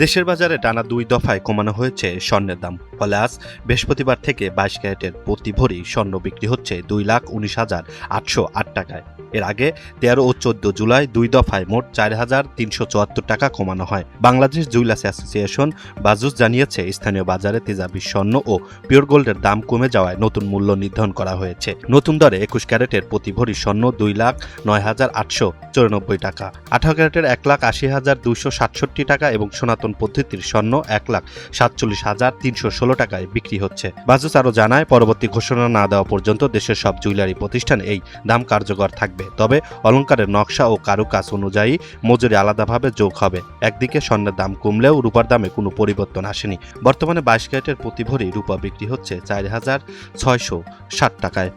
দেশের বাজারে টানা 2 দফায় কমানো হয়েছে স্বর্ণের দাম। ফলে আজ বৃহস্পতিবার থেকে 22 ক্যারেটের প্রতি ভরি স্বর্ণ বিক্রি হচ্ছে 2,19,808 টাকায়। এর আগে 13 ও 14 জুলাই 2 দফায় মোট 4,374 টাকা কমানো হয়। বাংলাদেশ জুয়েলার্স অ্যাসোসিয়েশন বাজুস জানিয়েছে, স্থানীয় বাজারে তেজাবি স্বর্ণ ও পিওর গোল্ডের দাম কমে যাওয়ায় নতুন মূল্য নির্ধারণ করা হয়েছে। নতুন দরে 21 ক্যারেটের প্রতি ভরি স্বর্ণ 2,09,894 টাকা, 18 ক্যারেটের 1,80,267 টাকা এবং সনাতন পদ্ধতির স্বর্ণ 1,47,316 টাকায় বিক্রি হচ্ছে। বাজুস আরও জানায়, পরবর্তী ঘোষণা না দেওয়া পর্যন্ত দেশের সব জুয়েলারি প্রতিষ্ঠান এই দাম কার্যকর থাকবে। তবে অলংকারের নকশা ও কারুকাজ অনুযায়ী মজুরি আলাদাভাবে যোগ হবে। একদিকে স্বর্ণের দাম কমলেও রূপার দামে কোনো পরিবর্তন আসেনি। বর্তমানে 22 ক্যারেটের প্রতি ভরি রূপা বিক্রি হচ্ছে 4,660 টাকায়।